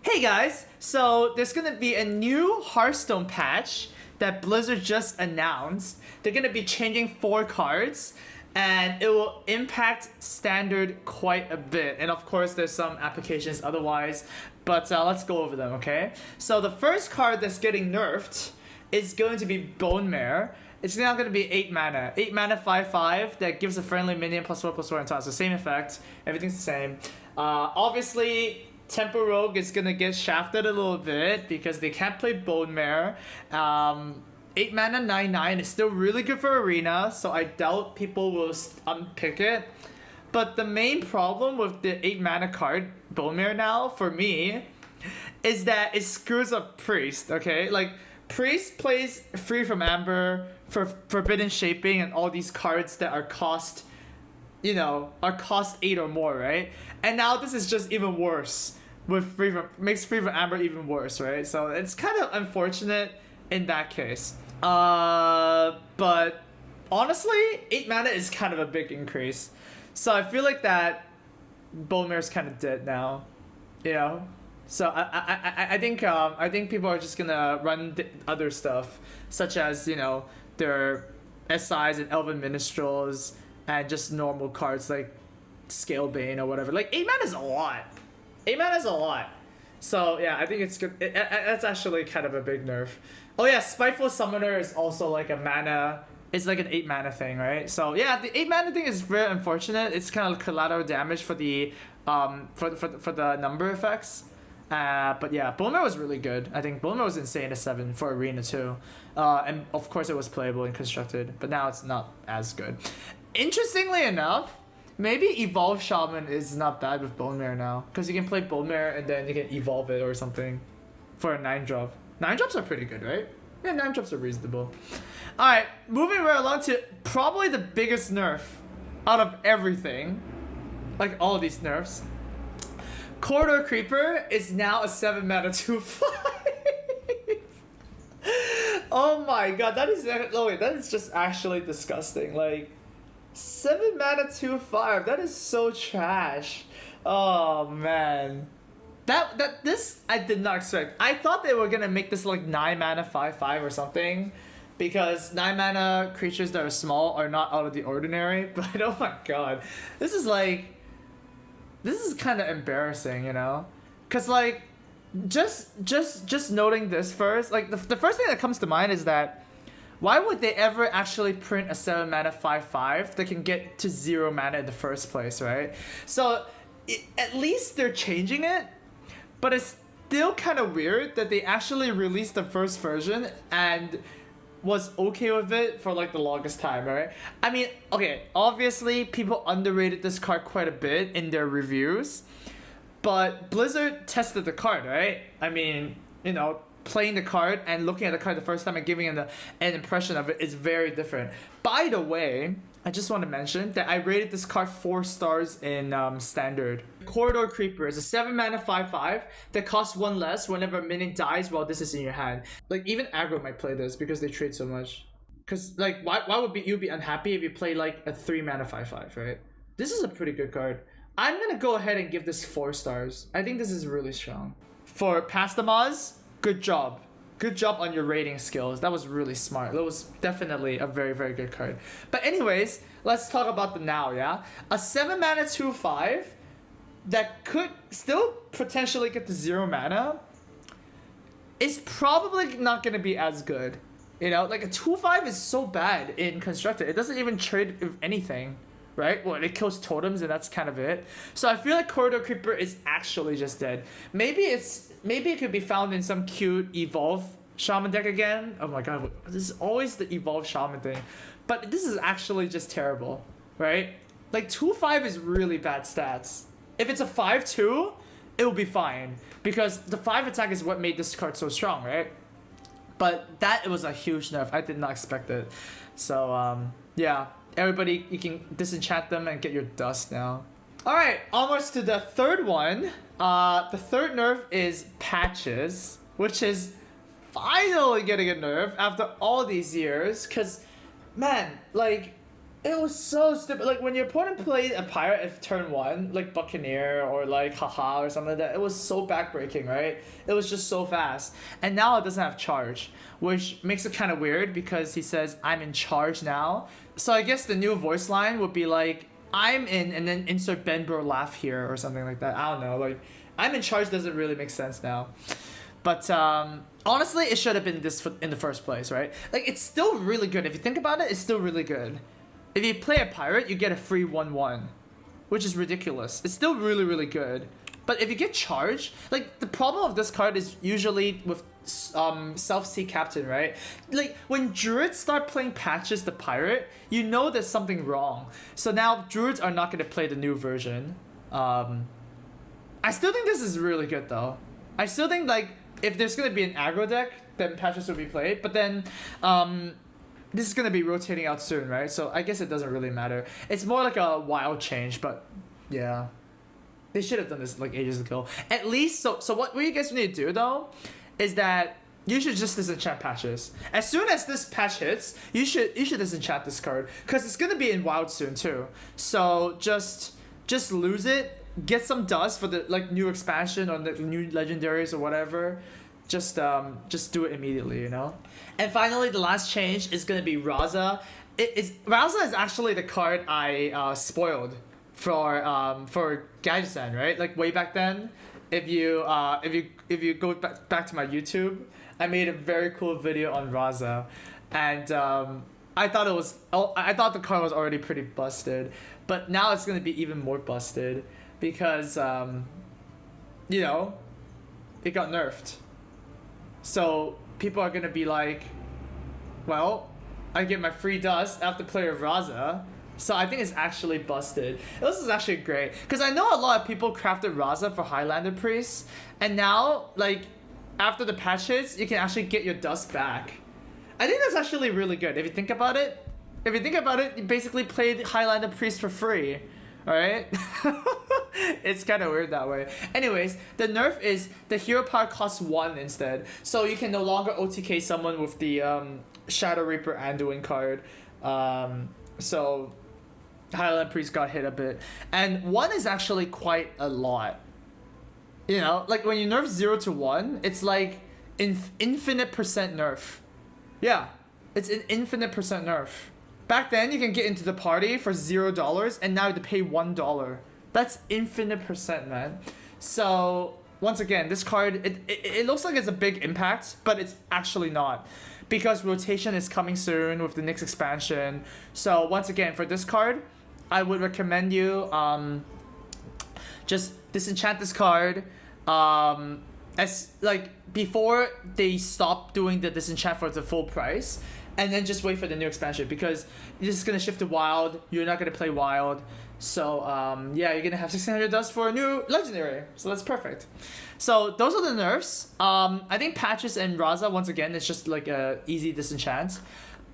Hey guys, so there's gonna be a new Hearthstone patch that Blizzard just announced. They're gonna be changing 4 cards and it will impact standard quite a bit. And of course there's some applications otherwise, but let's go over them, okay? So the first card that's getting nerfed is going to be Bone Mare. It's now going to be 8 mana. 8 mana 5/5 that gives a friendly minion +4/+4 and toss. The same effect. Everything's the same. Obviously, Tempo Rogue is going to get shafted a little bit because they can't play Bone Mare. 8 mana 9/9 is still really good for Arena, so I doubt people will unpick it. But the main problem with the 8 mana card, Bone Mare now, for me, is that it screws up Priest, okay? Like, Priest plays Free from Amber, for Forbidden Shaping, and all these cards that are cost 8 or more, right? And now this is just even worse with makes Free from Amber even worse, right? So it's kind of unfortunate in that case. But honestly, 8 mana is kind of a big increase. So I feel like that Bone Mare's kind of dead now, you know? So I think people are just gonna run other stuff, such as their SIs and Elven Minstrels and just normal cards like Scalebane or whatever. Like 8 mana is a lot. 8 mana is a lot. So yeah, I think it's good. That's actually kind of a big nerf. Oh yeah, Spiteful Summoner is also like a mana. It's like an 8 mana thing, right? So yeah, the 8 mana thing is very unfortunate. It's kind of collateral damage for the for the number effects. But yeah, Bone Mare was really good. I think Bone Mare was insane at 7 for Arena too. And of course it was playable and constructed, but now it's not as good. Interestingly enough, maybe Evolve Shaman is not bad with Bone Mare now, because you can play Bone Mare and then you can evolve it or something for a 9-drop. 9-drops are pretty good, right? Yeah, 9-drops are reasonable. Alright, moving right along to probably the biggest nerf out of everything. Like all these nerfs. Corridor Creeper is now a 7 mana 2/5. Oh my god, that is just actually disgusting. Like 7 mana 2/5, that is so trash. Oh man. This I did not expect. I thought they were gonna make this like 9 mana 5/5 or something, because 9 mana creatures that are small are not out of the ordinary. But oh my god, this is kind of embarrassing, you know? Cause like, just noting this first, like the first thing that comes to mind is that why would they ever actually print a 7 mana 5/5 that can get to 0 mana in the first place, right? So at least they're changing it, but it's still kind of weird that they actually released the first version and was okay with it for like the longest time, right? I mean, okay, obviously people underrated this card quite a bit in their reviews, but Blizzard tested the card, right? I mean, playing the card and looking at the card the first time and giving an impression of it is very different. By the way, I just want to mention that I rated this card 4 stars in standard. Corridor Creeper is a 7 mana 5/5 that costs 1 less whenever a minion dies while this is in your hand. Like even aggro might play this because they trade so much. Cause like why would you be unhappy if you play like a 3 mana 5/5, right? This is a pretty good card. I'm gonna go ahead and give this 4 stars. I think this is really strong. For Pastamaz, good job. Good job on your rating skills. That was really smart. That was definitely a very, very good card. But anyways, let's talk about the now, yeah? A 7 mana 2/5 that could still potentially get to 0 mana is probably not going to be as good. Like a 2/5 is so bad in Constructed. It doesn't even trade with anything, right? Well, it kills totems and that's kind of it. So I feel like Corridor Creeper is actually just dead. Maybe it could be found in some cute Evolve Shaman deck again. Oh my god, this is always the Evolve Shaman thing. But this is actually just terrible, right? Like 2/5 is really bad stats. If it's a 5/2, it will be fine, because the 5 attack is what made this card so strong, right? But it was a huge nerf. I did not expect it. So yeah, everybody, you can disenchant them and get your dust now. Alright, almost to the third one. The third nerf is Patches, which is finally getting a nerf after all these years. Cause man, like It was so stupid. Like when your opponent played a pirate at turn one, like Buccaneer or like Haha or something like that, it was so backbreaking, right? It was just so fast. And now it doesn't have charge, which makes it kind of weird because he says, I'm in charge now. So I guess the new voice line would be like, I'm in, and then insert Ben Bro laugh here or something like that. I don't know. Like, I'm in charge doesn't really make sense now. But honestly, it should have been this in the first place, right? Like, it's still really good. If you think about it, it's still really good. If you play a pirate, you get a free 1/1, which is ridiculous. It's still really, really good. But if you get charged, like, the problem of this card is usually with self-C captain, right? Like, when druids start playing patches the pirate, you know there's something wrong. So now druids are not going to play the new version. I still think this is really good, though. I still think, like, if there's going to be an aggro deck, then patches will be played. But then, this is going to be rotating out soon, right? So I guess it doesn't really matter. It's more like a wild change, but yeah. They should have done this like ages ago. At least, so what you guys need to do, though, is that you should just disenchant patches. As soon as this patch hits, you should disenchant this card. Because it's going to be in wild soon, too. So just lose it. Get some dust for the like new expansion or the new legendaries or whatever. Just do it immediately, you know? And finally, the last change is gonna be Raza. Raza is actually the card I spoiled for Gaijin, right? Like way back then. If you go back to my YouTube, I made a very cool video on Raza, and I thought the card was already pretty busted, but now it's gonna be even more busted because you know, it got nerfed. So people are gonna be like, well, I get my free dust after play of Raza. So I think it's actually busted. This is actually great. Because I know a lot of people crafted Raza for Highlander Priests. And now, like, after the patch hits, you can actually get your dust back. I think that's actually really good. If you think about it, you basically played Highlander Priest for free. Alright? It's kind of weird that way. Anyways, the nerf is the hero power costs 1 instead. So you can no longer OTK someone with the Shadow Reaper Anduin card. So Highland Priest got hit a bit. And 1 is actually quite a lot. You know, like when you nerf 0 to 1, it's like infinite percent nerf. Yeah, it's an infinite percent nerf. Back then, you can get into the party for $0, and now you have to pay $1. That's infinite percent, man. So, once again, this card, it looks like it's a big impact, but it's actually not. Because rotation is coming soon with the next expansion. So, once again, for this card, I would recommend you just disenchant this card. As like before they stop doing the disenchant for the full price, and then just wait for the new expansion because this is gonna shift to wild. You're not gonna play wild, so yeah, you're gonna have 1600 dust for a new legendary. So that's perfect. So those are the nerfs. I think patches and Raza once again it's just like a easy disenchant.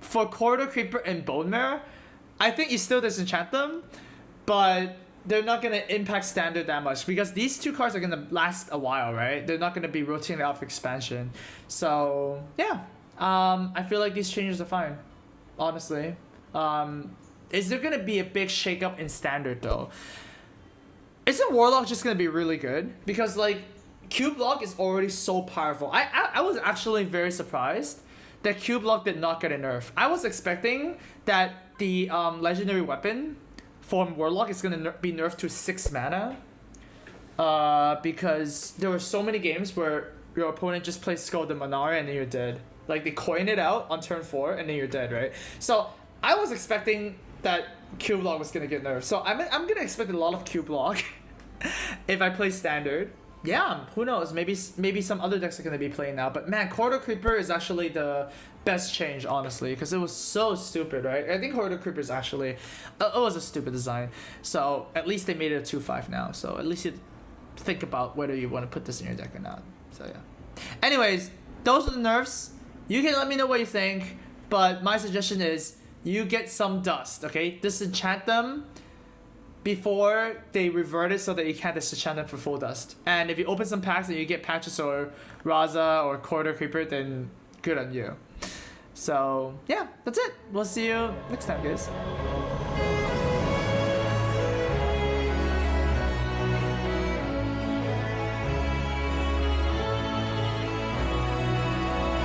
For Corridor Creeper and Bone Marrow, I think you still disenchant them, but they're not going to impact standard that much because these two cards are going to last a while, right? They're not going to be rotating out for expansion. So, yeah. I feel like these changes are fine, honestly. Is there going to be a big shakeup in standard, though? Isn't Warlock just going to be really good? Because, like, Cube Lock is already so powerful. I was actually very surprised that Cube Lock did not get a nerf. I was expecting that the legendary weapon from Warlock is going to be nerfed to 6 mana. Because there were so many games where your opponent just plays Skull the Manara and then you're dead. Like, they coin it out on turn 4 and then you're dead, right? So, I was expecting that Cube Lock was going to get nerfed. So, I'm going to expect a lot of Cube Lock if I play Standard. Yeah, who knows? Maybe some other decks are going to be playing now. But man, Corridor Creeper is actually the best change, honestly, because it was so stupid, right? I think Corridor Creeper is actually... it was a stupid design. So at least they made it a 2/5 now. So at least you think about whether you want to put this in your deck or not. So yeah. Anyways, those are the nerfs. You can let me know what you think. But my suggestion is you get some dust, okay? Disenchant them before they revert it so that you can't disenchant them for full dust. And if you open some packs and you get patches or Raza or Corridor Creeper, then good on you. So yeah, that's it. We'll see you next time, guys.